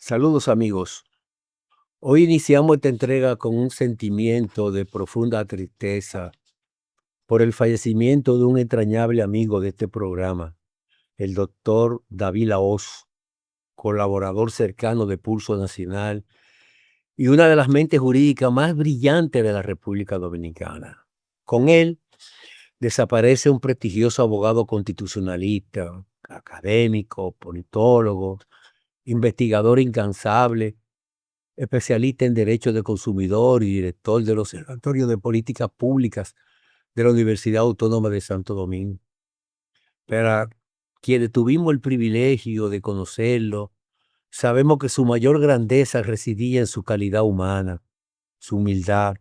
Saludos amigos. Hoy iniciamos esta entrega con un sentimiento de profunda tristeza por el fallecimiento de un entrañable amigo de este programa, el doctor David Lahoz, colaborador cercano de Pulso Nacional y una de las mentes jurídicas más brillantes de la República Dominicana. Con él desaparece un prestigioso abogado constitucionalista, académico, politólogo, investigador incansable, especialista en Derecho del Consumidor y director del Observatorio de Políticas Públicas de la Universidad Autónoma de Santo Domingo. Para quienes tuvimos el privilegio de conocerlo, sabemos que su mayor grandeza residía en su calidad humana, su humildad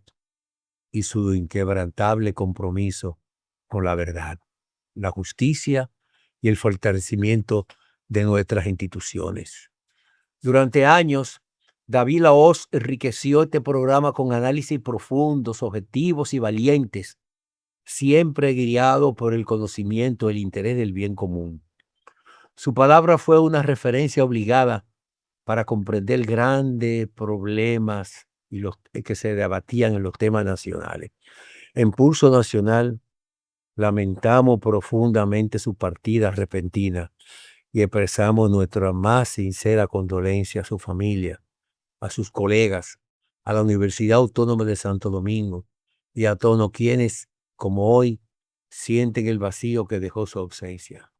y su inquebrantable compromiso con la verdad, la justicia y el fortalecimiento de nuestras instituciones. Durante años, David Lahoz enriqueció este programa con análisis profundos, objetivos y valientes, siempre guiado por el conocimiento, el interés del bien común. Su palabra fue una referencia obligada para comprender grandes problemas y los que se debatían en los temas nacionales. En Pulso Nacional lamentamos profundamente su partida repentina y expresamos nuestra más sincera condolencia a su familia, a sus colegas, a la Universidad Autónoma de Santo Domingo y a todos quienes, como hoy, sienten el vacío que dejó su ausencia.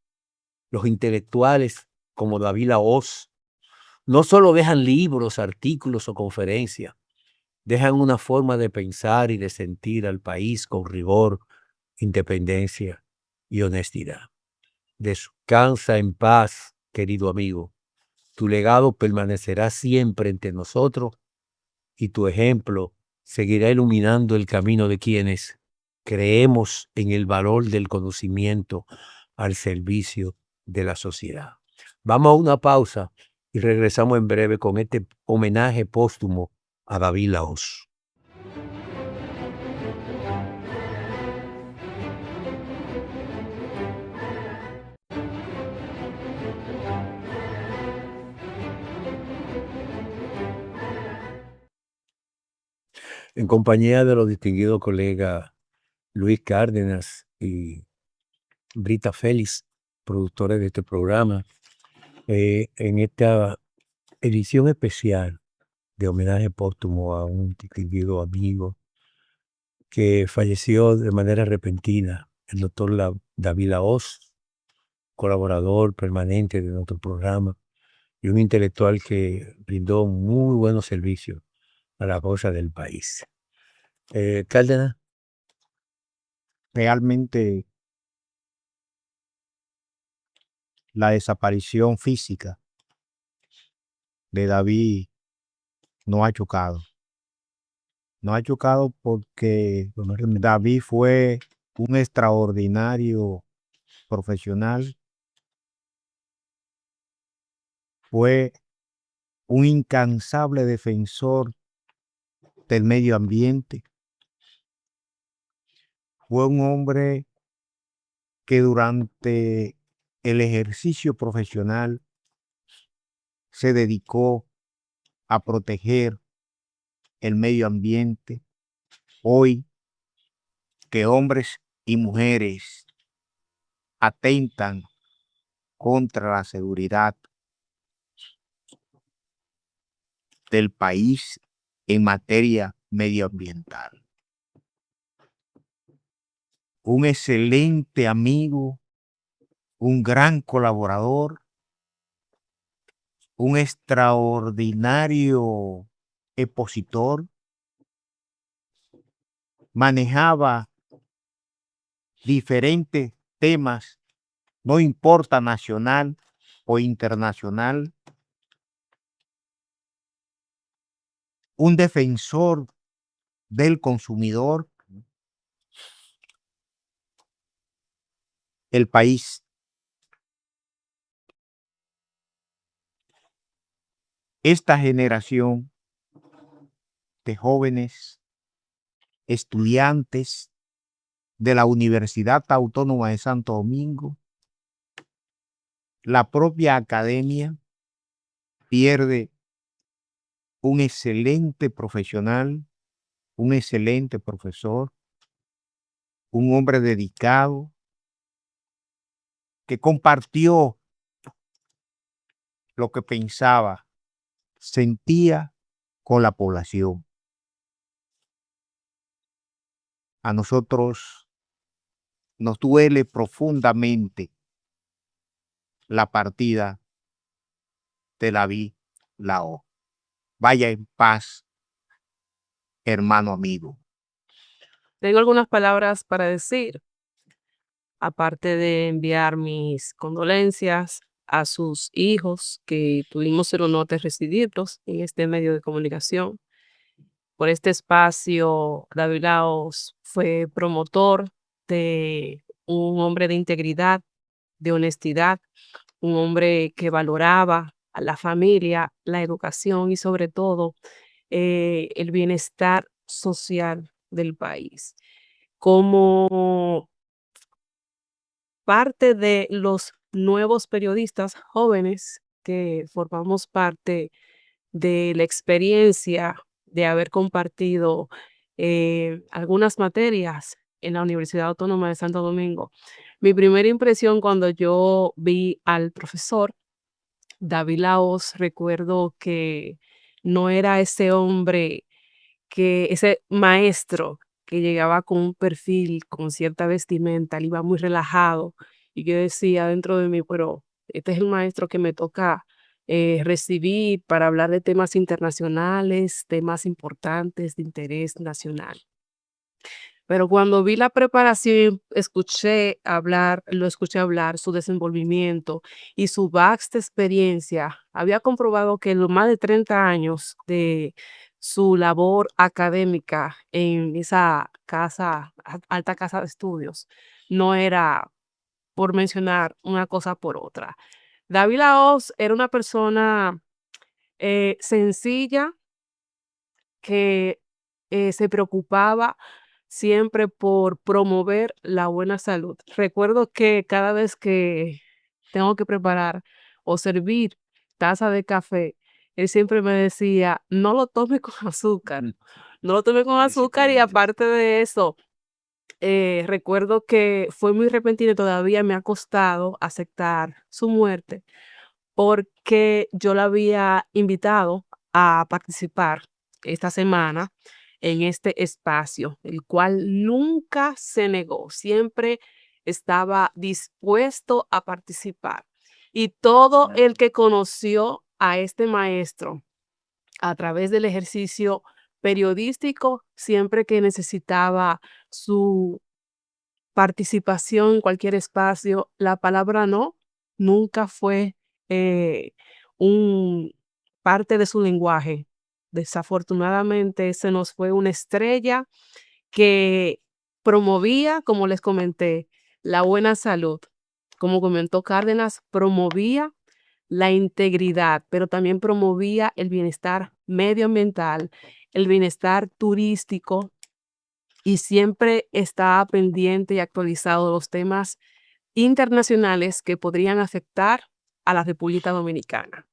Los intelectuales, como David Lahoz, no solo dejan libros, artículos o conferencias, dejan una forma de pensar y de sentir al país con rigor, independencia y honestidad. Descansa en paz, querido amigo. Tu legado permanecerá siempre entre nosotros y tu ejemplo seguirá iluminando el camino de quienes creemos en el valor del conocimiento al servicio de la sociedad. Vamos a una pausa y regresamos en breve con este homenaje póstumo a David Lahoz. En compañía de los distinguidos colegas Luis Cárdenas y Brita Félix, productores de este programa, en esta edición especial de homenaje póstumo a un distinguido amigo que falleció de manera repentina, el doctor David Lahoz, colaborador permanente de nuestro programa y un intelectual que brindó muy buenos servicios a la causa del país. Cárdenas. Realmente la desaparición física de David no ha chocado. No ha chocado porque David fue un extraordinario profesional, fue un incansable defensor del medio ambiente, fue un hombre que durante el ejercicio profesional se dedicó a proteger el medio ambiente. Hoy que hombres y mujeres atentan contra la seguridad del país en materia medioambiental. Un excelente amigo, un gran colaborador, un extraordinario expositor, manejaba diferentes temas, no importa nacional o internacional, un defensor del consumidor. El país esta generación de jóvenes estudiantes de la Universidad Autónoma de Santo Domingo, la propia academia pierde un excelente profesional, un excelente profesor, un hombre dedicado que compartió lo que pensaba, sentía con la población. A nosotros nos duele profundamente la partida de David Lao. Vaya en paz, hermano amigo. Tengo algunas palabras para decir, aparte de enviar mis condolencias a sus hijos, que tuvimos el honor de recibirlos en este medio de comunicación. Por este espacio, David Laos fue promotor de un hombre de integridad, de honestidad, un hombre que valoraba a la familia, la educación y sobre todo el bienestar social del país. Como parte de los nuevos periodistas jóvenes que formamos parte de la experiencia de haber compartido algunas materias en la Universidad Autónoma de Santo Domingo. Mi primera impresión cuando yo vi al profesor David Laos, recuerdo que no era ese hombre, que ese maestro que llegaba con un perfil, con cierta vestimenta, él iba muy relajado y yo decía dentro de mí, pero este es el maestro que me toca recibir para hablar de temas internacionales, temas importantes de interés nacional. Pero cuando vi la preparación, lo escuché hablar, su desenvolvimiento y su vasta experiencia, había comprobado que en los más de 30 años de su labor académica en esa casa, alta casa de estudios, no era por mencionar una cosa por otra. David Laos era una persona sencilla que se preocupaba siempre por promover la buena salud. Recuerdo que cada vez que tengo que preparar o servir taza de café, él siempre me decía, no lo tome con azúcar, no lo tome con azúcar y aparte de eso, recuerdo que fue muy repentino y todavía me ha costado aceptar su muerte porque yo la había invitado a participar esta semana en este espacio, el cual nunca se negó, siempre estaba dispuesto a participar. Y todo el que conoció a este maestro a través del ejercicio periodístico, siempre que necesitaba su participación en cualquier espacio, la palabra no nunca fue eh, un parte de su lenguaje. Desafortunadamente se nos fue una estrella que promovía, como les comenté, la buena salud. Como comentó Cárdenas, promovía la integridad, pero también promovía el bienestar medioambiental, el bienestar turístico y siempre estaba pendiente y actualizado de los temas internacionales que podrían afectar a la República Dominicana.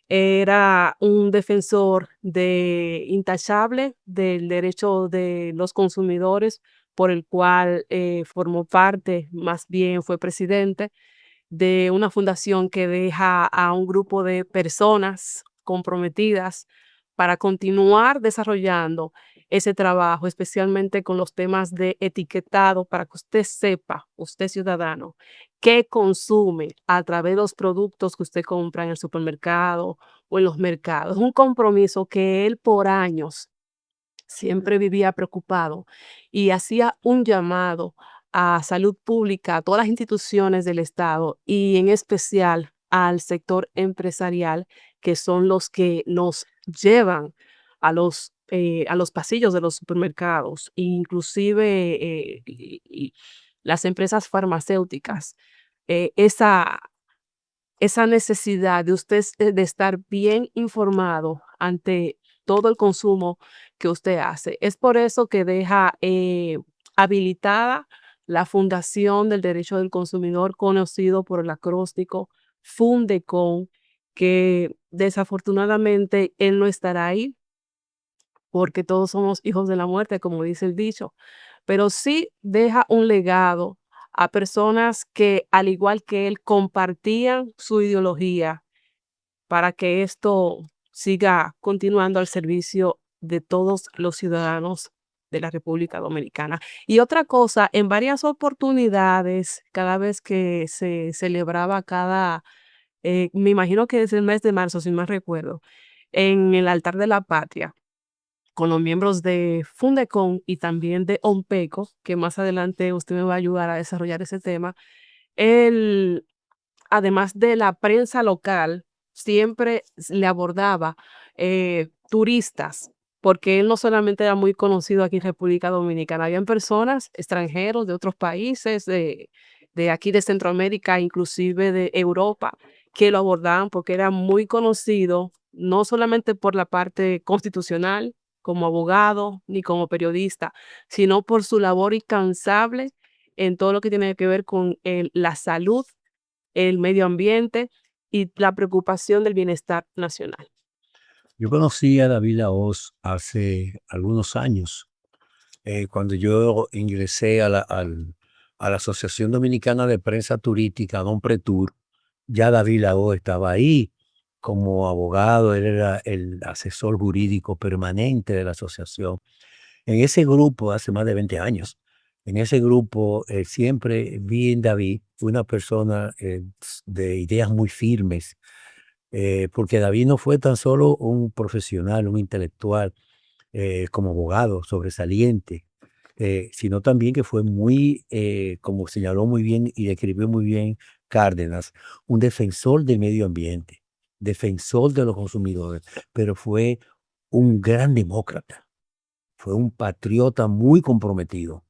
Era un defensor intachable del derecho de los consumidores, por el cual formó parte, más bien fue presidente de una fundación que deja a un grupo de personas comprometidas para continuar desarrollando ese trabajo, especialmente con los temas de etiquetado, para que usted sepa, usted ciudadano, qué consume a través de los productos que usted compra en el supermercado o en los mercados. Es un compromiso que él por años siempre vivía preocupado y hacía un llamado a salud pública, a todas las instituciones del Estado y en especial al sector empresarial, que son los que nos llevan a los pasillos de los supermercados, inclusive y las empresas farmacéuticas. Esa necesidad de usted de estar bien informado ante todo el consumo que usted hace. Es por eso que deja habilitada la Fundación del Derecho del Consumidor, conocido por el acróstico Fundecon, que desafortunadamente él no estará ahí, porque todos somos hijos de la muerte, como dice el dicho, pero sí deja un legado a personas que, al igual que él, compartían su ideología para que esto siga continuando al servicio de todos los ciudadanos de la República Dominicana. Y otra cosa, en varias oportunidades, cada vez que se celebraba me imagino que es el mes de marzo, si mal recuerdo, en el altar de la patria, con los miembros de Fundecon y también de OMPECO, que más adelante usted me va a ayudar a desarrollar ese tema. Él, además de la prensa local, siempre le abordaba turistas, porque él no solamente era muy conocido aquí en República Dominicana, habían personas extranjeros de otros países, de aquí de Centroamérica, inclusive de Europa, que lo abordaban porque era muy conocido, no solamente por la parte constitucional, como abogado, ni como periodista, sino por su labor incansable en todo lo que tiene que ver con la salud, el medio ambiente y la preocupación del bienestar nacional. Yo conocí a David Lahoz hace algunos años, cuando yo ingresé a la Asociación Dominicana de Prensa Turística, Don Pretur. Ya David Lahoz estaba ahí como abogado, él era el asesor jurídico permanente de la asociación. En ese grupo, hace más de 20 años, en ese grupo siempre vi en David una persona de ideas muy firmes, porque David no fue tan solo un profesional, un intelectual, como abogado sobresaliente, sino también que fue muy, como señaló muy bien y describió muy bien Cárdenas, un defensor del medio ambiente, defensor de los consumidores, pero fue un gran demócrata, fue un patriota muy comprometido.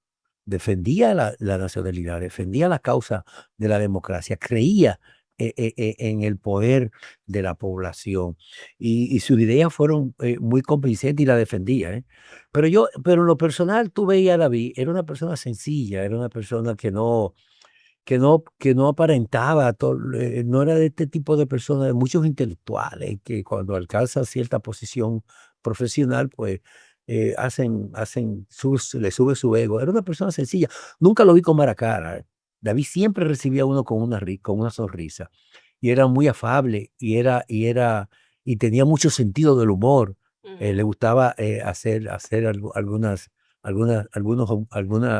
Defendía la nacionalidad, defendía la causa de la democracia, creía en el poder de la población y sus ideas fueron muy convincentes y la defendía. Pero en lo personal, tú veías a David, era una persona sencilla, era una persona que no aparentaba, no era de este tipo de personas, de muchos intelectuales que cuando alcanzan cierta posición profesional, pues le sube su ego. Era una persona sencilla. Nunca lo vi con mala cara. David siempre recibía a uno con una sonrisa y era muy afable y tenía mucho sentido del humor. Le gustaba hacer algunas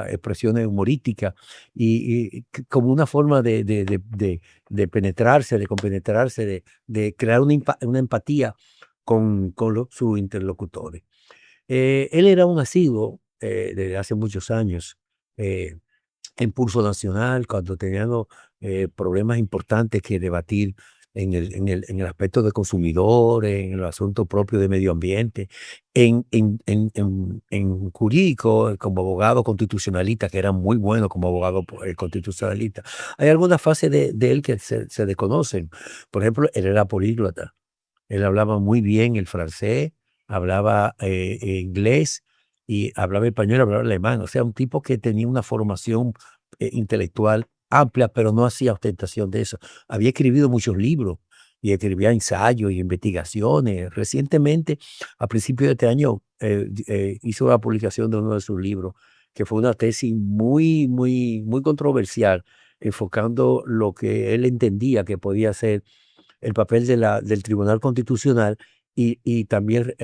expresiones humorísticas como una forma de penetrarse, de compenetrarse, de crear una empatía con sus interlocutores. Él era un asiduo desde hace muchos años eh, en Pulso Nacional, cuando teníamos problemas importantes que debatir en el aspecto de consumidores, en el asunto propio de medio ambiente, en jurídico, como abogado constitucionalista, que era muy bueno como abogado constitucionalista. Hay algunas fases de él que se desconocen. Por ejemplo, él era políglota. Él hablaba muy bien el francés, hablaba inglés y hablaba español, hablaba alemán. O sea, un tipo que tenía una formación intelectual amplia, pero no hacía ostentación de eso. Había escribido muchos libros y escribía ensayos y investigaciones. Recientemente, a principios de este año, hizo la publicación de uno de sus libros, que fue una tesis muy, muy, muy controversial, enfocando lo que él entendía que podía ser el papel del Tribunal Constitucional y también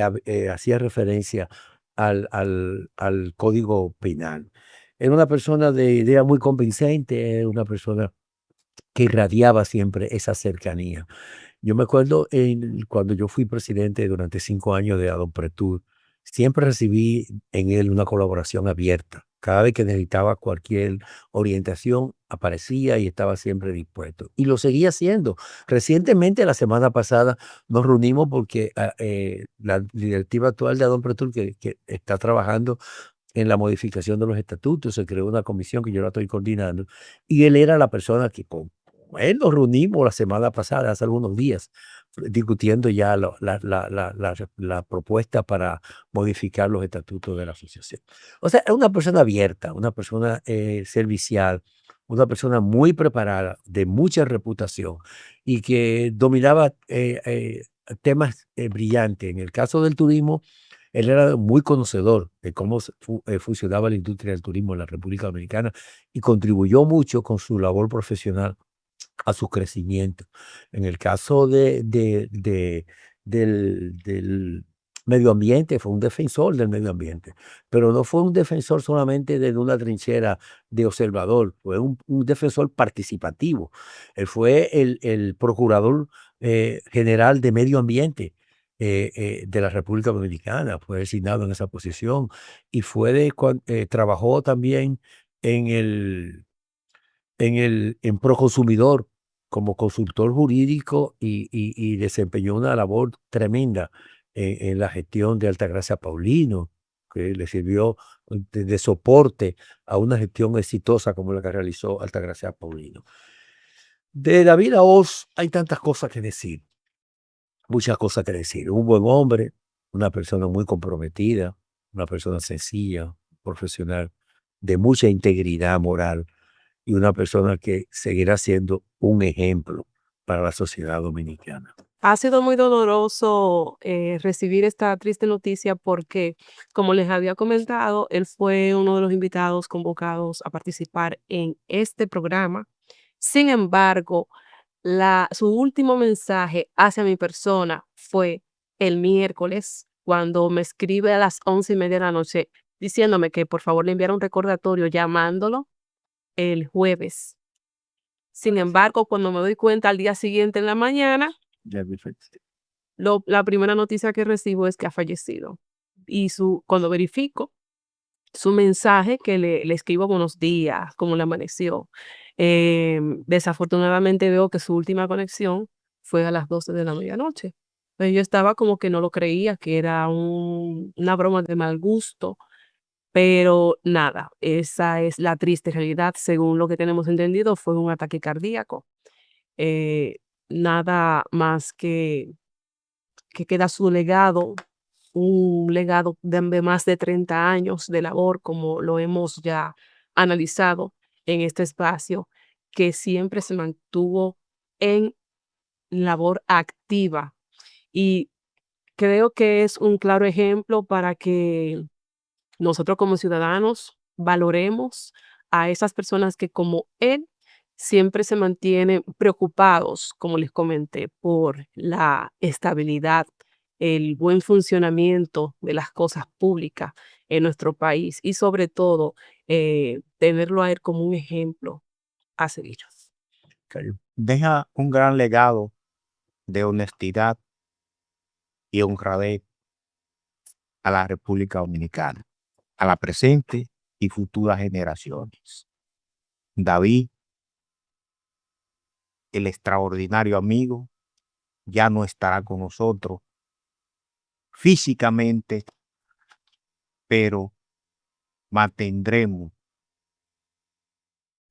hacía referencia al Código Penal. Era una persona de idea muy convincente, era una persona que irradiaba siempre esa cercanía. Yo me acuerdo cuando yo fui presidente durante 5 años de Adonpretur, siempre recibí en él una colaboración abierta. Cada vez que necesitaba cualquier orientación, aparecía y estaba siempre dispuesto. Y lo seguía haciendo. Recientemente, la semana pasada, nos reunimos porque la directiva actual de Adonpretur, que está trabajando en la modificación de los estatutos, se creó una comisión que yo la estoy coordinando, y él era la persona que con él nos reunimos la semana pasada, hace algunos días, discutiendo ya la propuesta para modificar los estatutos de la asociación. O sea, es una persona abierta, una persona servicial, una persona muy preparada, de mucha reputación y que dominaba temas brillantes. En el caso del turismo, él era muy conocedor de cómo funcionaba la industria del turismo en la República Dominicana y contribuyó mucho con su labor profesional a su crecimiento. En el caso del medio ambiente, fue un defensor del medio ambiente, pero no fue un defensor solamente desde una trinchera de observador, fue un defensor participativo. Él fue el procurador general de medio ambiente de la República Dominicana, fue designado en esa posición y trabajó también en en Proconsumidor como consultor jurídico y desempeñó una labor tremenda en la gestión de Altagracia Paulino, que le sirvió de soporte a una gestión exitosa como la que realizó Altagracia Paulino. De David Lahoz hay tantas cosas que decir, muchas cosas que decir. Un buen hombre, una persona muy comprometida, una persona sencilla, profesional, de mucha integridad moral y una persona que seguirá siendo un ejemplo para la sociedad dominicana. Ha sido muy doloroso recibir esta triste noticia porque, como les había comentado, él fue uno de los invitados convocados a participar en este programa. Sin embargo, su último mensaje hacia mi persona fue el miércoles, cuando me escribe a las 11:30 de la noche diciéndome que por favor le enviara un recordatorio llamándolo el jueves. Sin embargo, cuando me doy cuenta al día siguiente en la mañana, la primera noticia que recibo es que ha fallecido. Y cuando verifico su mensaje, que le escribo buenos días, cómo le amaneció. Desafortunadamente veo que su última conexión fue a las 12 de la medianoche. Entonces yo estaba como que no lo creía, que era una broma de mal gusto, pero nada, esa es la triste realidad. Según lo que tenemos entendido, fue un ataque cardíaco. Eh, Nada más que queda su legado, un legado de más de 30 años de labor, como lo hemos ya analizado en este espacio, que siempre se mantuvo en labor activa. Y creo que es un claro ejemplo para que nosotros como ciudadanos valoremos a esas personas que como él siempre se mantienen preocupados, como les comenté, por la estabilidad, el buen funcionamiento de las cosas públicas en nuestro país y sobre todo tenerlo a él como un ejemplo a seguir. Deja un gran legado de honestidad y honradez a la República Dominicana, a la presente y futuras generaciones. David, el extraordinario amigo, ya no estará con nosotros físicamente, pero mantendremos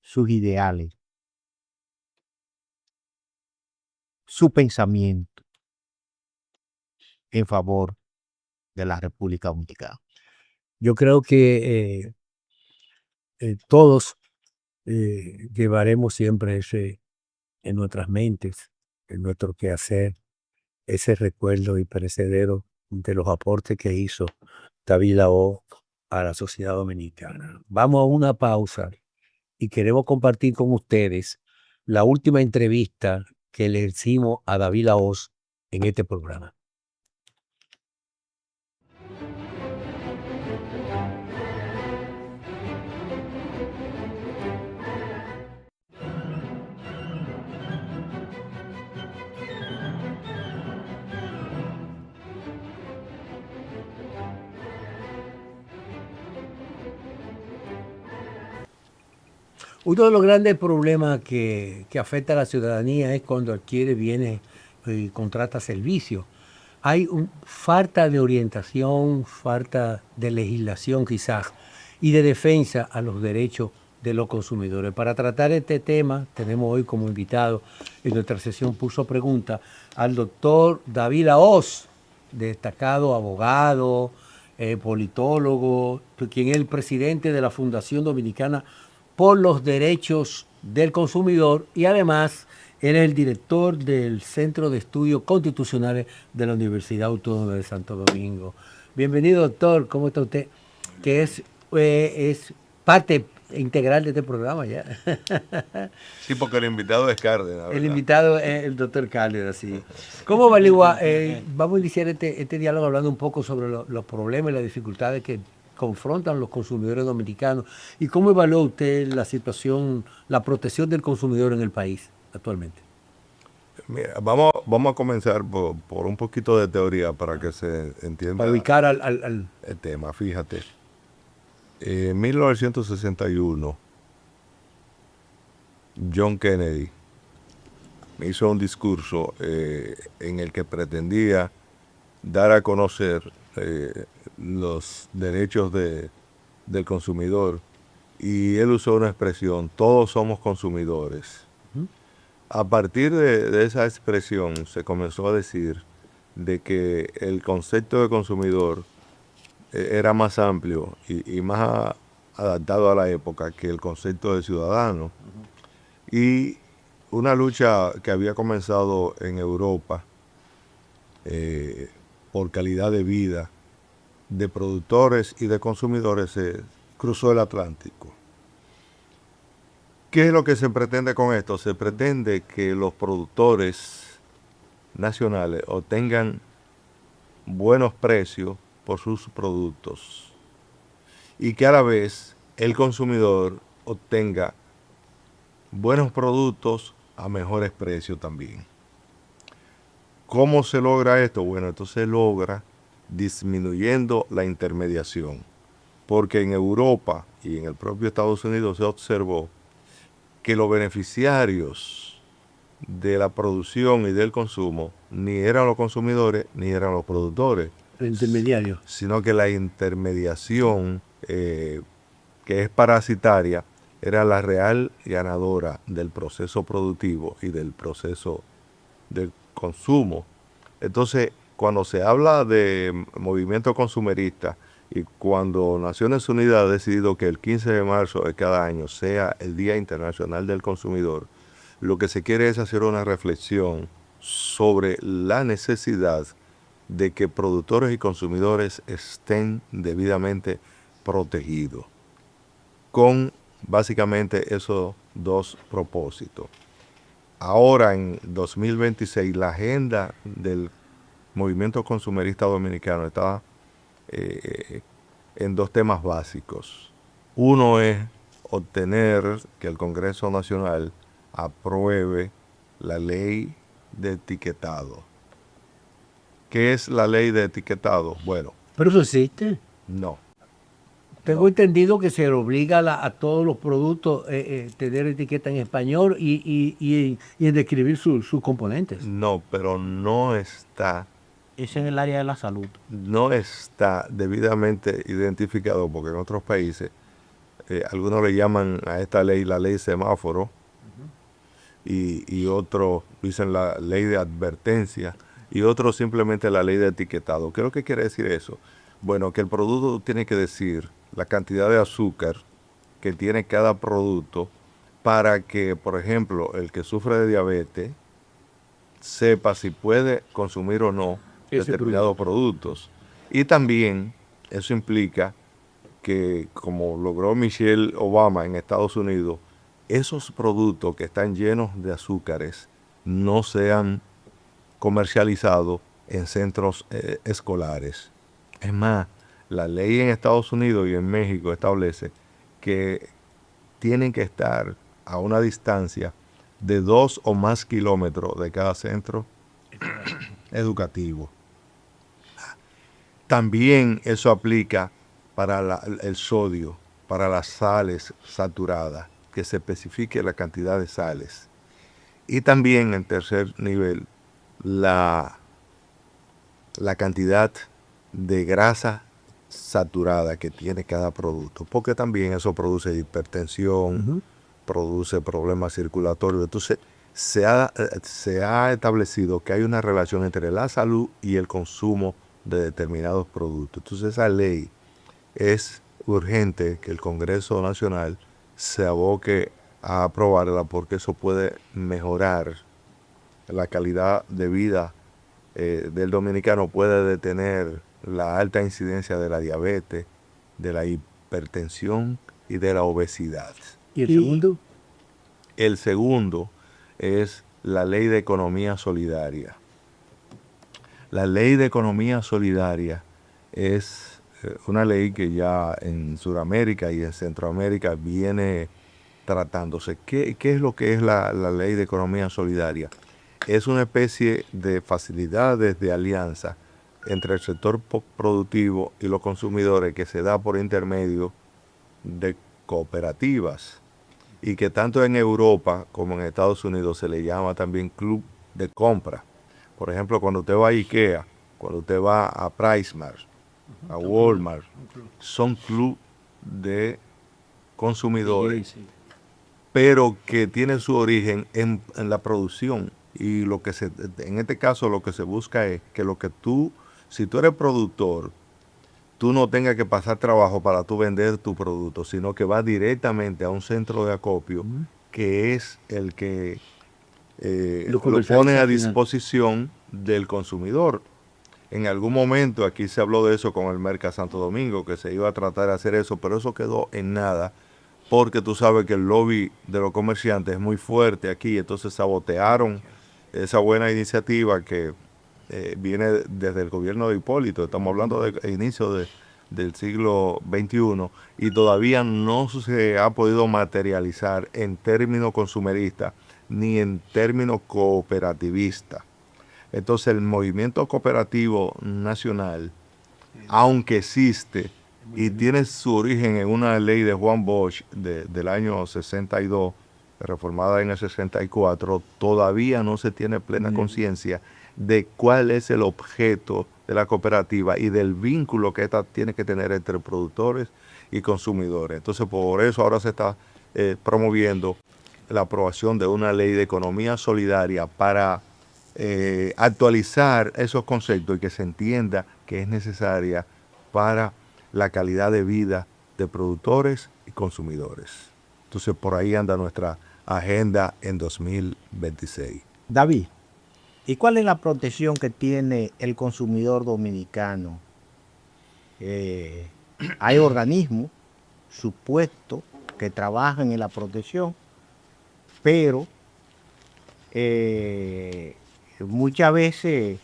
sus ideales, su pensamiento en favor de la República Dominicana. Yo creo que todos llevaremos siempre en nuestras mentes, en nuestro quehacer, ese recuerdo imperecedero de los aportes que hizo David Lahoz a la sociedad dominicana. Vamos a una pausa y queremos compartir con ustedes la última entrevista que le hicimos a David Lahoz en este programa. Uno de los grandes problemas que afecta a la ciudadanía es cuando adquiere bienes y contrata servicios. Hay falta de orientación, falta de legislación quizás y de defensa a los derechos de los consumidores. Para tratar este tema tenemos hoy como invitado en nuestra sesión Pulso Pregunta al doctor David Lahoz, destacado abogado, politólogo, quien es el presidente de la Fundación Dominicana por los derechos del consumidor y además eres el director del Centro de Estudios Constitucionales de la Universidad Autónoma de Santo Domingo. Bienvenido, doctor. ¿Cómo está usted? Que es parte integral de este programa ya. Sí, porque el invitado es Cárdenas. El invitado es el doctor Cárdenas, sí. ¿Cómo evalúa? Vamos a iniciar este diálogo hablando un poco sobre los problemas y las dificultades que confrontan los consumidores dominicanos. ¿Y cómo evalúa usted la situación, la protección del consumidor en el país actualmente? Mira, vamos a comenzar por un poquito de teoría para que se entienda Para ubicar al el tema. Fíjate, en 1961, John Kennedy hizo un discurso en el que pretendía dar a conocer los derechos del consumidor, y él usó una expresión: todos somos consumidores. A partir de esa expresión se comenzó a decir de que el concepto de consumidor era más amplio y más adaptado a la época que el concepto de ciudadano. Y una lucha que había comenzado en Europa por calidad de vida de productores y de consumidores cruzó el Atlántico. ¿Qué es lo que se pretende con esto? Se pretende que los productores nacionales obtengan buenos precios por sus productos y que a la vez el consumidor obtenga buenos productos a mejores precios también. ¿Cómo se logra esto? Bueno, esto se logra disminuyendo la intermediación, porque en Europa y en el propio Estados Unidos se observó que los beneficiarios de la producción y del consumo ni eran los consumidores ni eran los productores. el intermediario. Sino que la intermediación, que es parasitaria, era la real ganadora del proceso productivo y del proceso del consumo. Entonces, cuando se habla de movimiento consumerista y cuando Naciones Unidas ha decidido que el 15 de marzo de cada año sea el Día Internacional del Consumidor, lo que se quiere es hacer una reflexión sobre la necesidad de que productores y consumidores estén debidamente protegidos, con básicamente esos dos propósitos. Ahora, en 2026, la agenda del movimiento consumerista dominicano está en dos temas básicos. Uno es obtener que el Congreso Nacional apruebe la ley de etiquetado. ¿Qué es la ley de etiquetado? Bueno, ¿Pero eso existe? no. Tengo entendido que se le obliga a todos los productos tener etiqueta en español y en describir sus componentes. No, pero no está Es en el área de la salud. debidamente identificado, porque en otros países algunos le llaman a esta ley la ley semáforo, y otros dicen la ley de advertencia, y otros simplemente la ley de etiquetado. ¿Qué es lo que quiere decir eso? Bueno, que el producto tiene que decir la cantidad de azúcar que tiene cada producto para que, por ejemplo, el que sufre de diabetes sepa si puede consumir o no determinados productos. Y también eso implica que, como logró Michelle Obama en Estados Unidos, esos productos que están llenos de azúcares no sean comercializados en centros escolares. Es más, la ley en Estados Unidos y en México establece que tienen que estar a una distancia de 2 o más kilómetros de cada centro educativo. También eso aplica para el sodio, para las sales saturadas, que se especifique la cantidad de sales. Y también, en tercer nivel, la cantidad de grasa saturada que tiene cada producto, porque también eso produce hipertensión, produce problemas circulatorios. Entonces, se ha establecido que hay una relación entre la salud y el consumo de determinados productos. Entonces, esa ley es urgente que el Congreso Nacional se aboque a aprobarla, porque eso puede mejorar la calidad de vida del dominicano, puede detener la alta incidencia de la diabetes, de la hipertensión y de la obesidad. ¿Y el segundo? El segundo es la Ley de Economía Solidaria. La Ley de Economía Solidaria es una ley que ya en Sudamérica y en Centroamérica viene tratándose. ¿Qué es lo que es la Ley de Economía Solidaria? Es una especie de facilidades de alianza entre el sector productivo y los consumidores que se da por intermedio de cooperativas, y que tanto en Europa como en Estados Unidos se le llama también club de compra. Por ejemplo, cuando usted va a IKEA, cuando usted va a PriceMart, a Walmart, son club de consumidores, pero que tienen su origen en la producción. Y en este caso lo que se busca es que si tú eres productor, tú no tengas que pasar trabajo para tú vender tu producto, sino que vas directamente a un centro de acopio, que es el que lo pone a disposición del consumidor. En algún momento aquí se habló de eso con el Merca Santo Domingo, que se iba a tratar de hacer eso, pero eso quedó en nada, porque tú sabes que el lobby de los comerciantes es muy fuerte aquí, entonces sabotearon esa buena iniciativa que viene desde el gobierno de Hipólito. Estamos hablando del inicio del siglo XXI, y todavía no se ha podido materializar en términos consumeristas ni en términos cooperativistas. Entonces el movimiento cooperativo nacional, aunque existe y tiene su origen en una ley de Juan Bosch del año 62, reformada en el 64, todavía no se tiene plena conciencia de cuál es el objeto de la cooperativa y del vínculo que esta tiene que tener entre productores y consumidores. Entonces, por eso ahora se está promoviendo la aprobación de una ley de economía solidaria para actualizar esos conceptos y que se entienda que es necesaria para la calidad de vida de productores y consumidores. Entonces, por ahí anda nuestra agenda en 2026. David, ¿y cuál es la protección que tiene el consumidor dominicano? Hay organismos supuestos que trabajan en la protección, pero muchas veces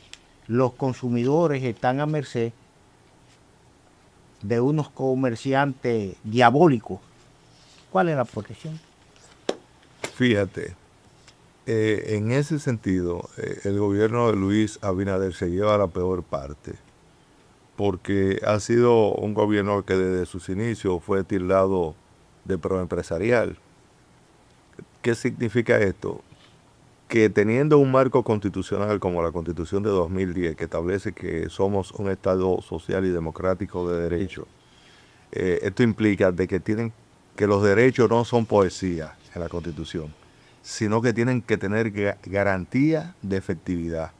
los consumidores están a merced de unos comerciantes diabólicos. ¿Cuál es la protección? Fíjate, en ese sentido, el gobierno de Luis Abinader se lleva la peor parte, porque ha sido un gobierno que desde sus inicios fue tildado de proempresarial. ¿Qué significa esto? Que teniendo un marco constitucional como la Constitución de 2010, que establece que somos un Estado social y democrático de derecho, esto implica de que los derechos no son poesía en la Constitución, sino que tienen que tener garantía de efectividad.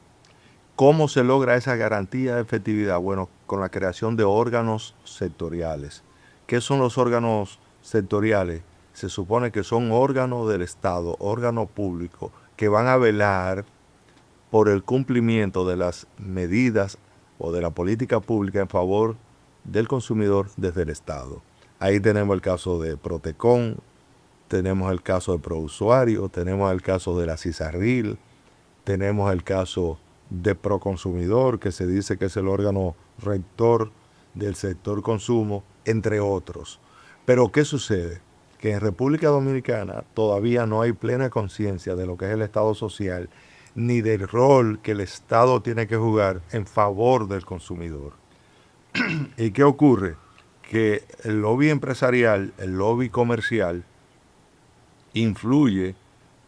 ¿Cómo se logra esa garantía de efectividad? Bueno, con la creación de órganos sectoriales. ¿Qué son los órganos sectoriales? Se supone que son órganos del Estado, órganos públicos, que van a velar por el cumplimiento de las medidas o de la política pública en favor del consumidor desde el Estado. Ahí tenemos el caso de Protecon, tenemos el caso de Prousuario, tenemos el caso de la CISARRIL, tenemos el caso de Proconsumidor, que se dice que es el órgano rector del sector consumo, entre otros. Pero ¿qué sucede? Que en República Dominicana todavía no hay plena conciencia de lo que es el Estado social, ni del rol que el Estado tiene que jugar en favor del consumidor. ¿Y qué ocurre? Que el lobby empresarial, el lobby comercial, influye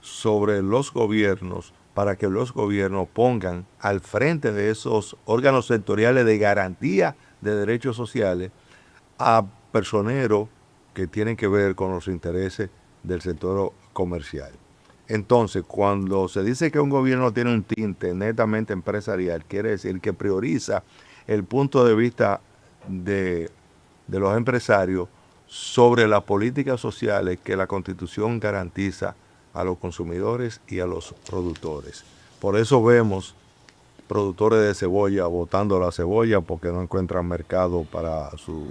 sobre los gobiernos para que los gobiernos pongan al frente de esos órganos sectoriales de garantía de derechos sociales a personeros que tienen que ver con los intereses del sector comercial. Entonces, cuando se dice que un gobierno tiene un tinte netamente empresarial, quiere decir que prioriza el punto de vista de los empresarios sobre las políticas sociales que la Constitución garantiza a los consumidores y a los productores. Por eso vemos productores de cebolla botando la cebolla porque no encuentran mercado para su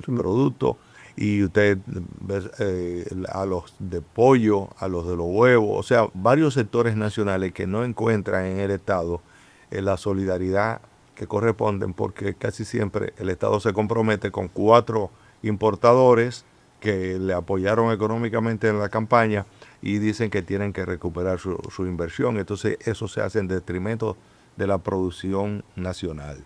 producto. Y usted ve a los de pollo, a los de los huevos, o sea, varios sectores nacionales que no encuentran en el Estado la solidaridad que corresponden, porque casi siempre el Estado se compromete con 4 importadores que le apoyaron económicamente en la campaña y dicen que tienen que recuperar su inversión. Entonces eso se hace en detrimento de la producción nacional.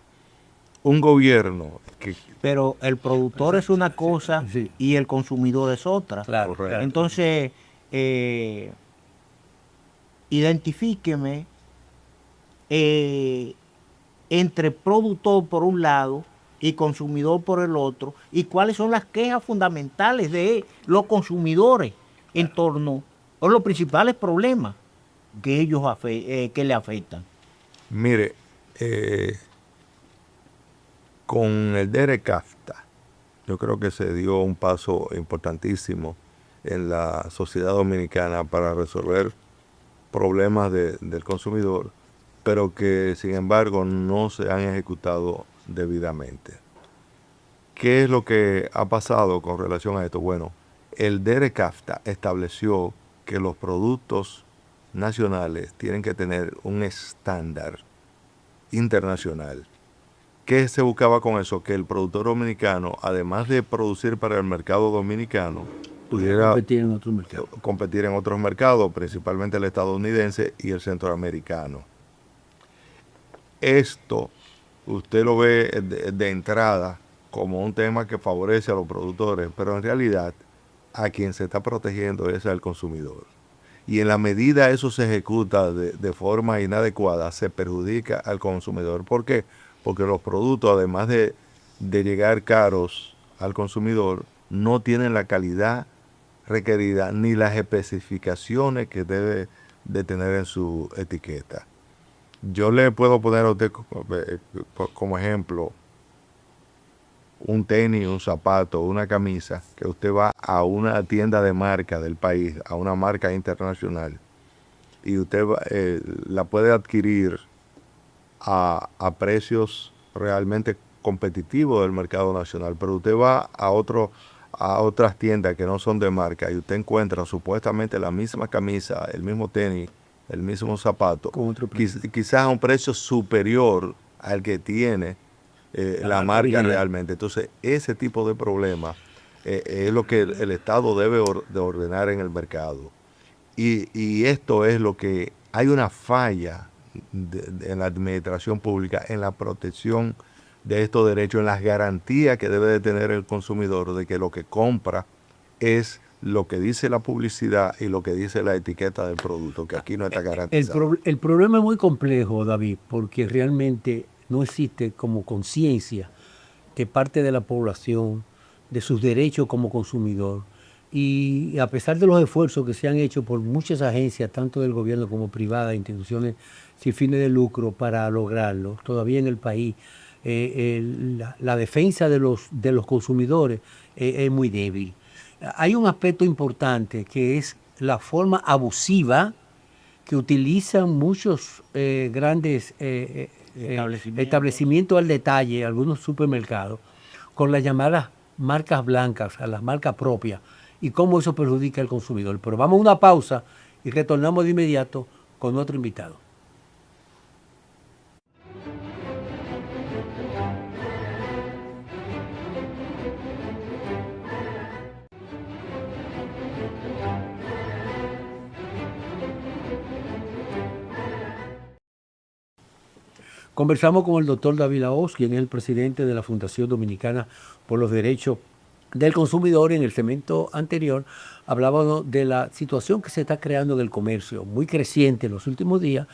Un gobierno que... Pero el productor es una cosa Sí. y el consumidor es otra. Claro, claro. Entonces, identifíqueme entre productor por un lado y consumidor por el otro, y cuáles son las quejas fundamentales de los consumidores en torno a los principales problemas que ellos que le afectan. Mire, con el DERECAFTA, yo creo que se dio un paso importantísimo en la sociedad dominicana para resolver problemas del consumidor, pero que sin embargo no se han ejecutado debidamente. ¿Qué es lo que ha pasado con relación a esto? Bueno, el DERECAFTA estableció que los productos nacionales tienen que tener un estándar internacional. ¿Qué se buscaba con eso? Que el productor dominicano, además de producir para el mercado dominicano, pudiera competir en otros mercados, principalmente el estadounidense y el centroamericano. Esto usted lo ve de entrada como un tema que favorece a los productores, pero en realidad a quien se está protegiendo es al consumidor. Y en la medida eso se ejecuta de forma inadecuada, se perjudica al consumidor. ¿Por qué? Porque los productos, además de llegar caros al consumidor, no tienen la calidad requerida ni las especificaciones que debe de tener en su etiqueta. Yo le puedo poner a usted como ejemplo un tenis, un zapato, una camisa, que usted va a una tienda de marca del país, a una marca internacional, y usted la puede adquirir a precios realmente competitivos del mercado nacional, pero usted va a otras tiendas que no son de marca y usted encuentra supuestamente la misma camisa, el mismo tenis, el mismo zapato, quizás a un precio superior al que tiene la marca original realmente. Entonces, ese tipo de problemas es lo que el Estado debe de ordenar en el mercado. Y esto es lo que hay una falla en la administración pública, en la protección de estos derechos, en las garantías que debe de tener el consumidor de que lo que compra es lo que dice la publicidad y lo que dice la etiqueta del producto, que aquí no está garantizado. El problema es muy complejo, David, porque realmente no existe como conciencia de parte de la población de sus derechos como consumidor. Y a pesar de los esfuerzos que se han hecho por muchas agencias, tanto del gobierno como privadas, instituciones sin fines de lucro para lograrlo, todavía en el país la defensa de los consumidores es muy débil. Hay un aspecto importante que es la forma abusiva que utilizan muchos grandes establecimientos al detalle, algunos supermercados, con las llamadas marcas blancas, a las marcas propias, y cómo eso perjudica al consumidor. Pero vamos a una pausa y retornamos de inmediato con otro invitado. Conversamos con el doctor David Lahoz, quien es el presidente de la Fundación Dominicana por los Derechos del Consumidor. En el segmento anterior hablábamos de la situación que se está creando en el comercio, muy creciente en los últimos días.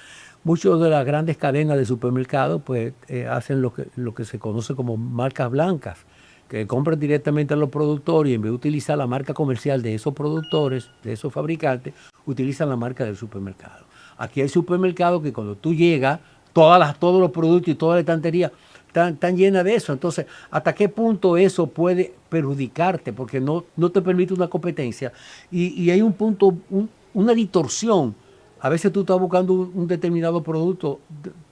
Muchas de las grandes cadenas de supermercados pues, hacen lo que se conoce como marcas blancas, que compran directamente a los productores y en vez de utilizar la marca comercial de esos productores, de esos fabricantes, utilizan la marca del supermercado. Aquí hay supermercados que cuando tú llegas, todos los productos y toda la estantería tan llena de eso. Entonces, ¿hasta qué punto eso puede perjudicarte? Porque no te permite una competencia. Y hay un punto, una distorsión. A veces tú estás buscando un determinado producto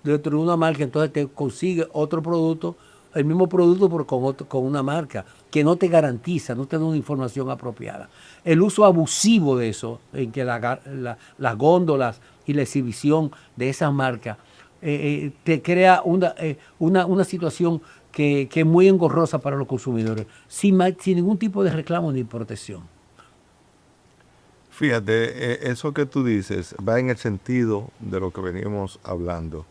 dentro de una marca, entonces te consigue otro producto, el mismo producto pero con una marca que no te garantiza, no te da una información apropiada. El uso abusivo de eso, en que las góndolas y la exhibición de esas marcas te crea una situación que es muy engorrosa para los consumidores, sin ningún tipo de reclamo ni protección. Fíjate, eso que tú dices va en el sentido de lo que venimos hablando,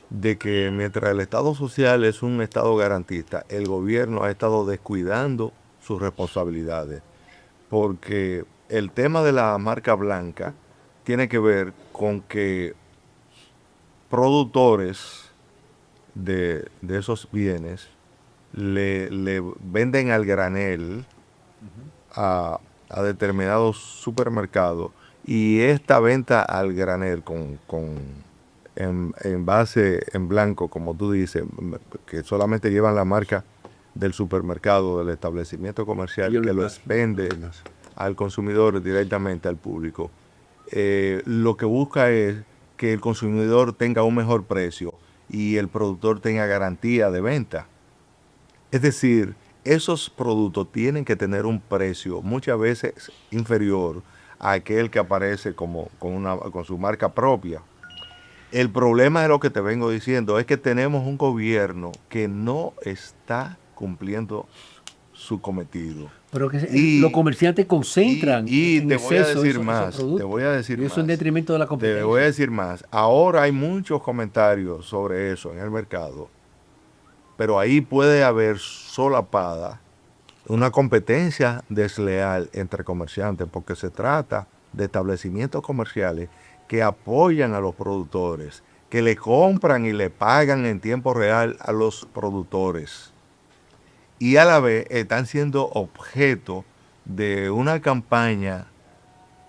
de que mientras el Estado social es un Estado garantista, el gobierno ha estado descuidando sus responsabilidades, porque el tema de la marca blanca tiene que ver con que productores de esos bienes le venden al granel a determinados supermercados, y esta venta al granel en base en blanco, como tú dices, que solamente llevan la marca del supermercado, del establecimiento comercial, que los vende al consumidor directamente, al público, lo que busca es que el consumidor tenga un mejor precio y el productor tenga garantía de venta. Es decir, esos productos tienen que tener un precio muchas veces inferior a aquel que aparece con su marca propia. El problema de lo que te vengo diciendo es que tenemos un gobierno que no está cumpliendo su cometido. Pero que los comerciantes concentran en te voy a decir más, te voy a decir y eso más. en detrimento de la competencia. Te voy a decir más. Ahora hay muchos comentarios sobre eso en el mercado, pero ahí puede haber solapada una competencia desleal entre comerciantes, porque se trata de establecimientos comerciales que apoyan a los productores, que le compran y le pagan en tiempo real a los productores, y a la vez están siendo objeto de una campaña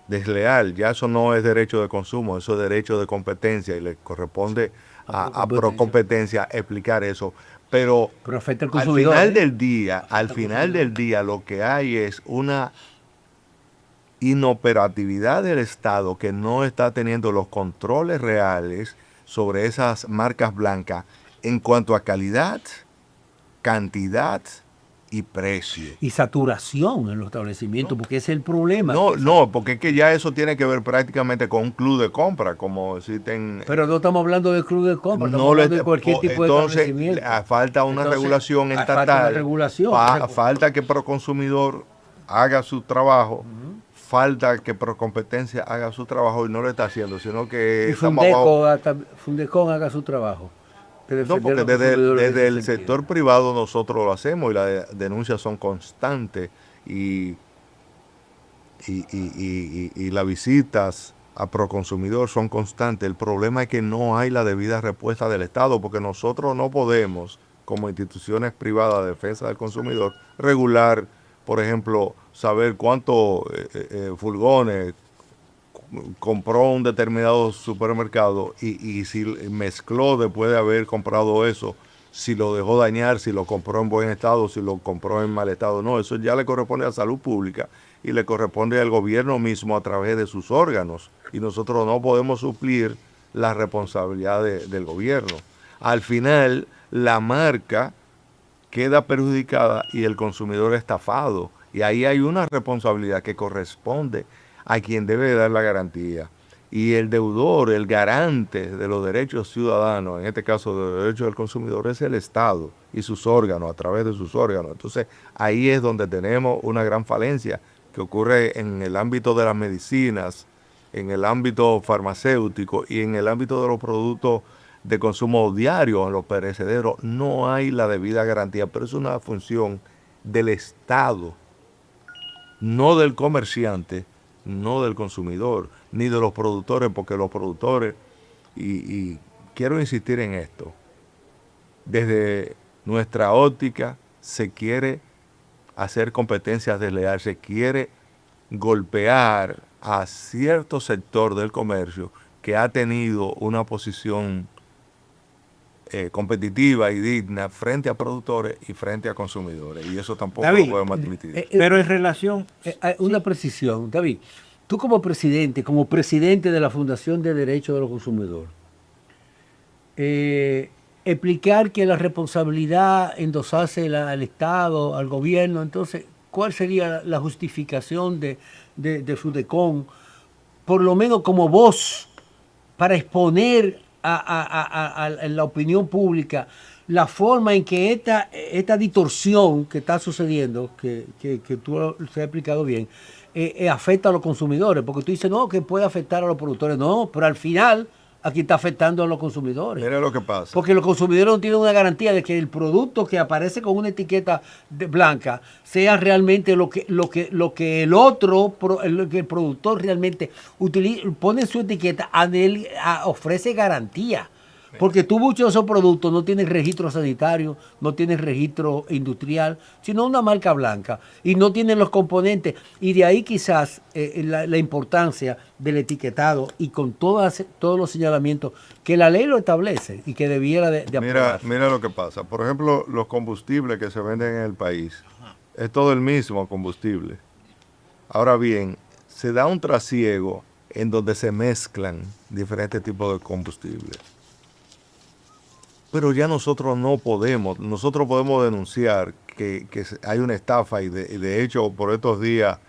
desleal. Ya eso no es derecho de consumo, eso es derecho de competencia, y le corresponde a Procompetencia explicar eso. Pero afecta al al consumidor, final del día lo que hay es una inoperatividad del Estado, que no está teniendo los controles reales sobre esas marcas blancas en cuanto a calidad, cantidad y precio. Y saturación en los establecimientos, porque ese es el problema. No, porque es que ya eso tiene que ver prácticamente con un club de compra, como existen. Pero no estamos hablando de club de compra, estamos hablando de cualquier tipo de establecimiento. Falta una regulación estatal, falta que Proconsumidor haga su trabajo, falta que Procompetencia haga su trabajo, y no lo está haciendo, sino que Fundecon haga su trabajo. No, porque desde el sector privado nosotros lo hacemos, y las denuncias son constantes, y las visitas a Proconsumidor son constantes. El problema es que no hay la debida respuesta del Estado, porque nosotros no podemos, como instituciones privadas de defensa del consumidor, regular, por ejemplo, saber cuántos furgones compró un determinado supermercado, y si mezcló después de haber comprado eso, si lo dejó dañar, si lo compró en buen estado, si lo compró en mal estado. No, eso ya le corresponde a Salud Pública y le corresponde al gobierno mismo a través de sus órganos, y nosotros no podemos suplir la responsabilidad del gobierno. Al final, la marca queda perjudicada y el consumidor estafado, y ahí hay una responsabilidad que corresponde a quien debe dar la garantía. Y el deudor, el garante de los derechos ciudadanos, en este caso de los derechos del consumidor, es el Estado y sus órganos, a través de sus órganos. Entonces, ahí es donde tenemos una gran falencia, que ocurre en el ámbito de las medicinas, en el ámbito farmacéutico y en el ámbito de los productos de consumo diario, en los perecederos. No hay la debida garantía, pero es una función del Estado, no del comerciante, no del consumidor, ni de los productores, porque los productores, y quiero insistir en esto, desde nuestra óptica se quiere hacer competencias desleales, se quiere golpear a cierto sector del comercio que ha tenido una posición competitiva y digna frente a productores y frente a consumidores. Y eso tampoco David, lo podemos admitir. Pero en relación... Una precisión, David. Tú como presidente de la Fundación de Derechos de los Consumidores, explicar que la responsabilidad endosarse al Estado, al gobierno, entonces, ¿cuál sería la justificación de Sudecon, por lo menos como voz, para exponer en la opinión pública la forma en que esta distorsión que está sucediendo, que tú se has explicado bien, afecta a los consumidores? Porque tú dices, no, que puede afectar a los productores. No, pero al final aquí está afectando a los consumidores. Mira lo que pasa. Porque los consumidores no tienen una garantía de que el producto que aparece con una etiqueta blanca sea realmente lo que el otro, que el productor realmente pone en su etiqueta, ofrece garantía. Porque tú muchos de esos productos no tienen registro sanitario, no tienen registro industrial, sino una marca blanca, y no tienen los componentes. Y de ahí quizás la importancia del etiquetado, y con todos los señalamientos que la ley lo establece y que debiera de aprobarse. Mira lo que pasa. Por ejemplo, los combustibles que se venden en el país, es todo el mismo combustible. Ahora bien, se da un trasiego en donde se mezclan diferentes tipos de combustibles. Pero ya nosotros podemos denunciar que hay una estafa, y de hecho por estos días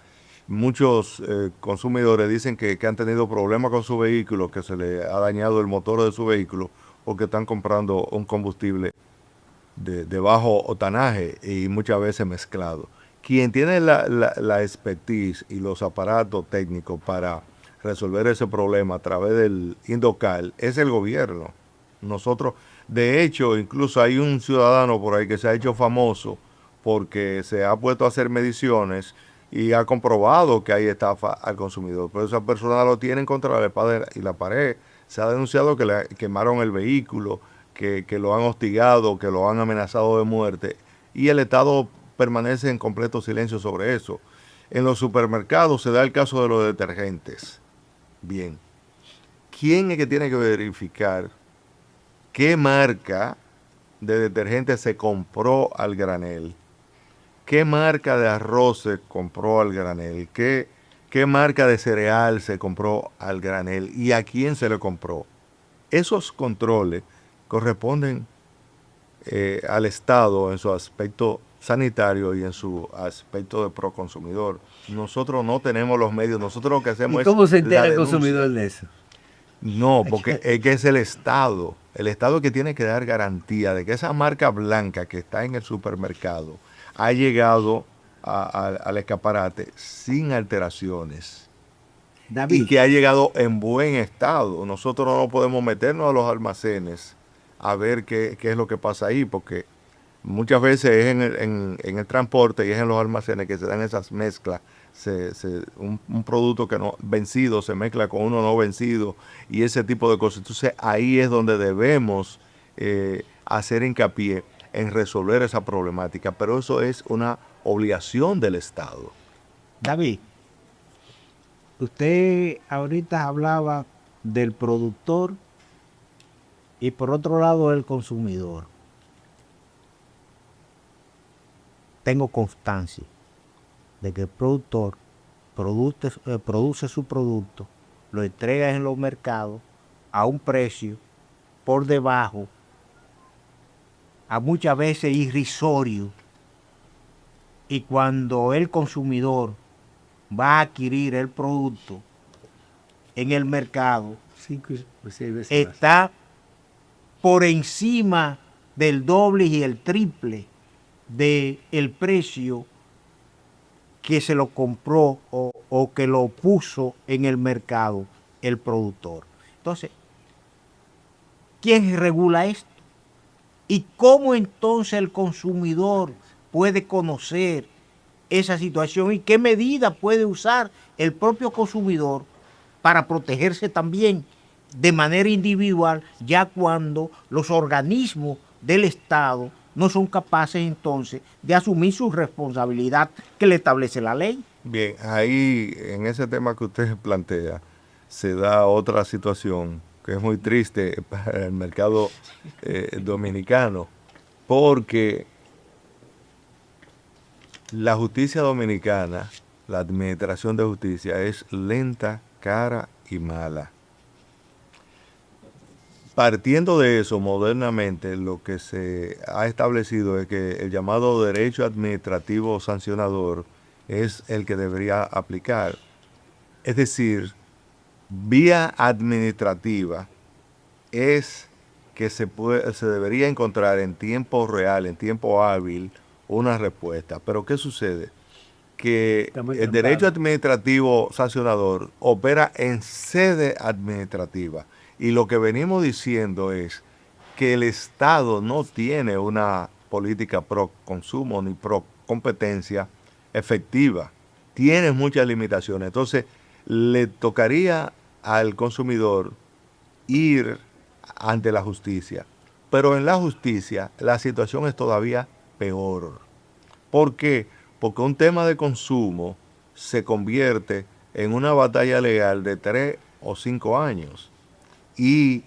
muchos consumidores dicen que han tenido problemas con su vehículo, que se le ha dañado el motor de su vehículo porque están comprando un combustible de bajo octanaje y muchas veces mezclado. Quien tiene la expertise y los aparatos técnicos para resolver ese problema a través del Indocal es el gobierno. Nosotros, de hecho, incluso hay un ciudadano por ahí que se ha hecho famoso porque se ha puesto a hacer mediciones y ha comprobado que hay estafa al consumidor. Pero esa persona lo tiene contra la espada y la pared. Se ha denunciado que le quemaron el vehículo, que lo han hostigado, que lo han amenazado de muerte, y el Estado permanece en completo silencio sobre eso. En los supermercados se da el caso de los detergentes. Bien, ¿quién es que tiene que verificar qué marca de detergente se compró al granel? ¿Qué marca de arroz se compró al granel? ¿Qué marca de cereal se compró al granel? ¿Y a quién se le compró? Esos controles corresponden al Estado en su aspecto sanitario y en su aspecto de proconsumidor. Nosotros no tenemos los medios. Nosotros lo que hacemos ¿Y cómo es se entera el denuncia. consumidor de eso? No, porque es que es el Estado que tiene que dar garantía de que esa marca blanca que está en el supermercado ha llegado al escaparate sin alteraciones. David, Y que ha llegado en buen estado. Nosotros no podemos meternos a los almacenes a ver qué es lo que pasa ahí, porque muchas veces es en el transporte y es en los almacenes que se dan esas mezclas. Un producto que no vencido se mezcla con uno no vencido y ese tipo de cosas. Entonces ahí es donde debemos hacer hincapié en resolver esa problemática, pero eso es una obligación del Estado. David, usted ahorita hablaba del productor y por otro lado del consumidor. Tengo constancia de que el productor produce su producto, lo entrega en los mercados a un precio por debajo, a muchas veces irrisorio, y cuando el consumidor va a adquirir el producto en el mercado, 5 o 6 veces más. está por encima del doble y el triple del precio que se lo compró o que lo puso en el mercado el productor. Entonces, ¿quién regula esto? ¿Y cómo entonces el consumidor puede conocer esa situación y qué medida puede usar el propio consumidor para protegerse también de manera individual, ya cuando los organismos del Estado no son capaces entonces de asumir su responsabilidad que le establece la ley? Bien, ahí en ese tema que usted plantea se da otra situación que es muy triste para el mercado dominicano, porque la justicia dominicana, la administración de justicia, es lenta, cara y mala. Partiendo de eso, modernamente, lo que se ha establecido es que el llamado derecho administrativo sancionador es el que debería aplicar. Es decir, vía administrativa es que se debería encontrar en tiempo real, en tiempo hábil, una respuesta. Pero ¿qué sucede? Que el derecho administrativo sancionador opera en sede administrativa. Y lo que venimos diciendo es que el Estado no tiene una política pro consumo ni pro competencia efectiva. Tiene muchas limitaciones. Entonces, le tocaría al consumidor ir ante la justicia. Pero en la justicia la situación es todavía peor. ¿Por qué? Porque un tema de consumo se convierte en una batalla legal de 3 o 5 años. Y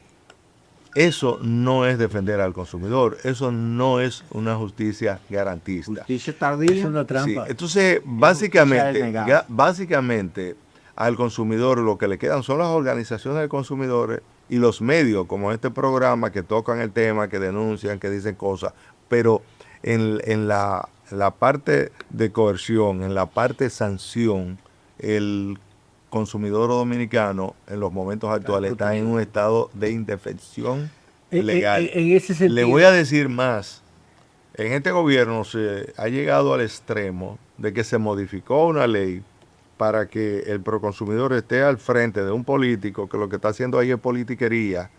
eso no es defender al consumidor, eso no es una justicia garantista. Justicia tardía. Es una trampa. Sí, entonces, básicamente, al consumidor lo que le quedan son las organizaciones de consumidores y los medios, como este programa, que tocan el tema, que denuncian, que dicen cosas, pero en la parte de coerción, en la parte de sanción, el consumidor dominicano en los momentos actuales está en un estado de indefensión legal. En ese sentido, Le voy a decir más. En este gobierno se ha llegado al extremo de que se modificó una ley para que el proconsumidor esté al frente de un político que lo que está haciendo ahí es politiquería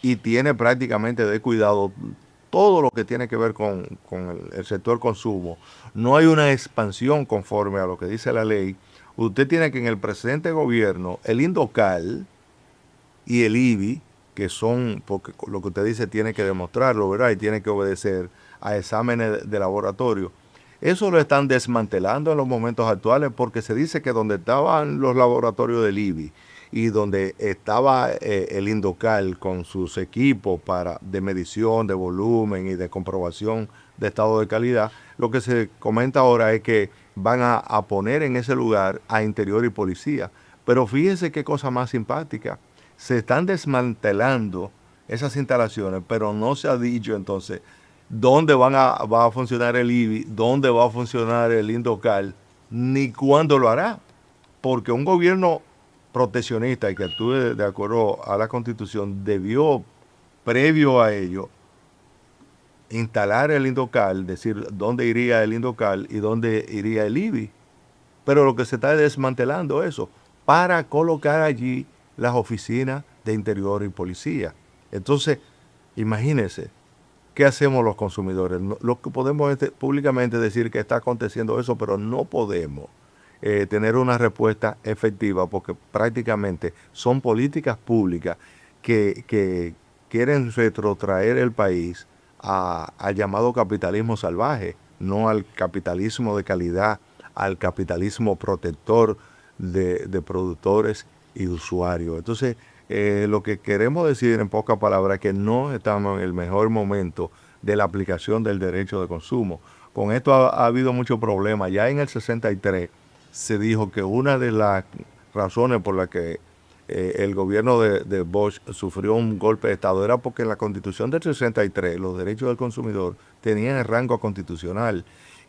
y tiene prácticamente descuidado todo lo que tiene que ver con el sector consumo. No hay una expansión conforme a lo que dice la ley. Usted tiene que en el presente gobierno, el INDOCAL y el IBI, que son, porque lo que usted dice tiene que demostrarlo, ¿verdad? Y tiene que obedecer a exámenes de laboratorio. Eso lo están desmantelando en los momentos actuales porque se dice que donde estaban los laboratorios del IBI y donde estaba el INDOCAL con sus equipos de medición, de volumen y de comprobación de estado de calidad, lo que se comenta ahora es que van a poner en ese lugar a Interior y Policía. Pero fíjense qué cosa más simpática. Se están desmantelando esas instalaciones, pero no se ha dicho entonces dónde va a funcionar el IBI, dónde va a funcionar el INDOCAL, ni cuándo lo hará. Porque un gobierno proteccionista y que actúe de acuerdo a la Constitución debió, previo a ello, instalar el INDOCAL, decir dónde iría el INDOCAL y dónde iría el IBI. Pero lo que se está es desmantelando eso para colocar allí las oficinas de Interior y Policía. Entonces, imagínense, ¿qué hacemos los consumidores? Lo que podemos es públicamente decir que está aconteciendo eso, pero no podemos tener una respuesta efectiva porque prácticamente son políticas públicas que quieren retrotraer el país al llamado capitalismo salvaje, no al capitalismo de calidad, al capitalismo protector de productores y usuarios. Entonces, lo que queremos decir en pocas palabras es que no estamos en el mejor momento de la aplicación del derecho de consumo. Con esto ha habido muchos problemas. Ya en el 63 se dijo que una de las razones por las que el gobierno de Bosch sufrió un golpe de Estado era porque en la Constitución del 63 los derechos del consumidor tenían el rango constitucional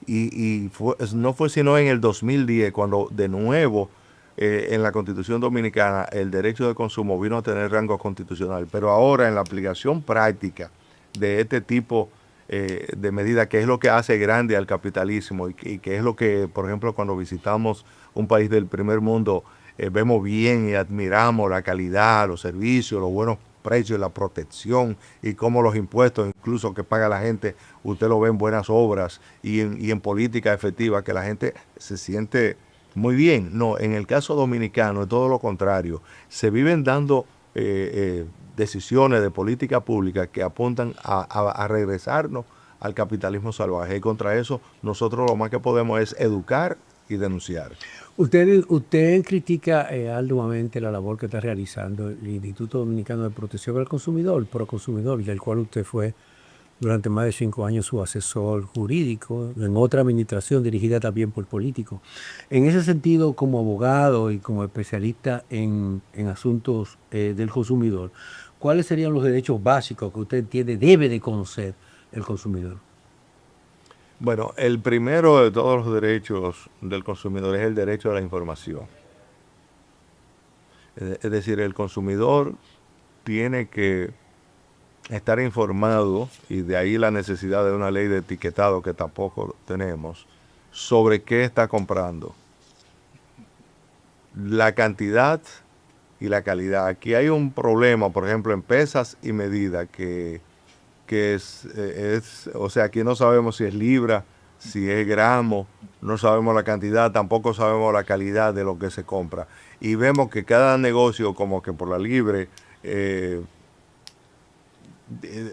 y no fue sino en el 2010 cuando de nuevo en la Constitución Dominicana el derecho de consumo vino a tener rango constitucional, pero ahora en la aplicación práctica de este tipo de medidas, que es lo que hace grande al capitalismo y que es lo que, por ejemplo, cuando visitamos un país del primer mundo, vemos bien y admiramos la calidad, los servicios, los buenos precios, la protección y cómo los impuestos, incluso que paga la gente, usted lo ve en buenas obras y en política efectiva, que la gente se siente muy bien. No, en el caso dominicano es todo lo contrario. Se viven dando decisiones de política pública que apuntan a regresarnos al capitalismo salvaje. Y contra eso nosotros lo más que podemos es educar y denunciar. Usted critica arduamente la labor que está realizando el Instituto Dominicano de Protección al Consumidor, Proconsumidor, del cual usted fue durante más de 5 años su asesor jurídico, en otra administración dirigida también por políticos. En ese sentido, como abogado y como especialista en asuntos del consumidor, ¿cuáles serían los derechos básicos que usted entiende debe de conocer el consumidor? Bueno, el primero de todos los derechos del consumidor es el derecho a la información. Es decir, el consumidor tiene que estar informado, y de ahí la necesidad de una ley de etiquetado que tampoco tenemos, sobre qué está comprando, la cantidad y la calidad. Aquí hay un problema, por ejemplo, en pesas y medidas, que o sea, aquí no sabemos si es libra, si es gramo, no sabemos la cantidad, tampoco sabemos la calidad de lo que se compra. Y vemos que cada negocio, como que por la libre,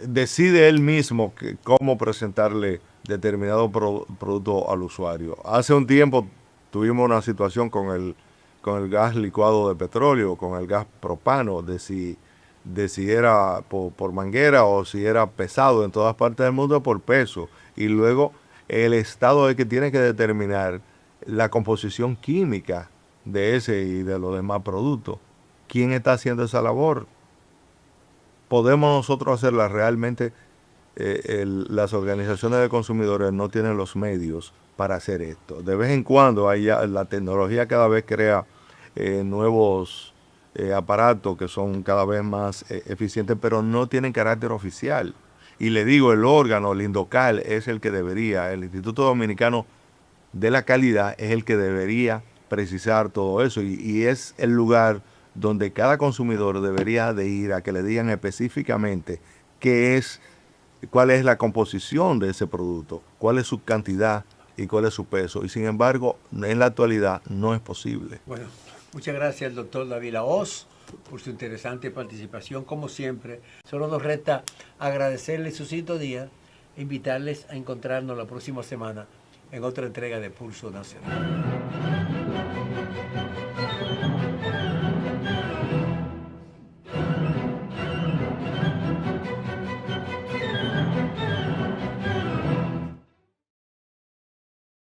decide él mismo cómo presentarle determinado producto al usuario. Hace un tiempo tuvimos una situación con el gas licuado de petróleo, con el gas propano, de si era por manguera o si era pesado en todas partes del mundo por peso. Y luego el Estado es que tiene que determinar la composición química de ese y de los demás productos. ¿Quién está haciendo esa labor? ¿Podemos nosotros hacerla realmente? Las organizaciones de consumidores no tienen los medios para hacer esto. De vez en cuando la tecnología cada vez crea nuevos aparatos que son cada vez más eficientes, pero no tienen carácter oficial. Y le digo, el órgano, el INDOCAL, es el que debería, el Instituto Dominicano de la Calidad es el que debería precisar todo eso, y es el lugar donde cada consumidor debería de ir a que le digan específicamente cuál es la composición de ese producto, cuál es su cantidad y cuál es su peso. Y sin embargo, en la actualidad no es posible. Bueno, muchas gracias al doctor David Lahoz por su interesante participación, como siempre. Solo nos resta agradecerles su sintonía e invitarles a encontrarnos la próxima semana en otra entrega de Pulso Nacional.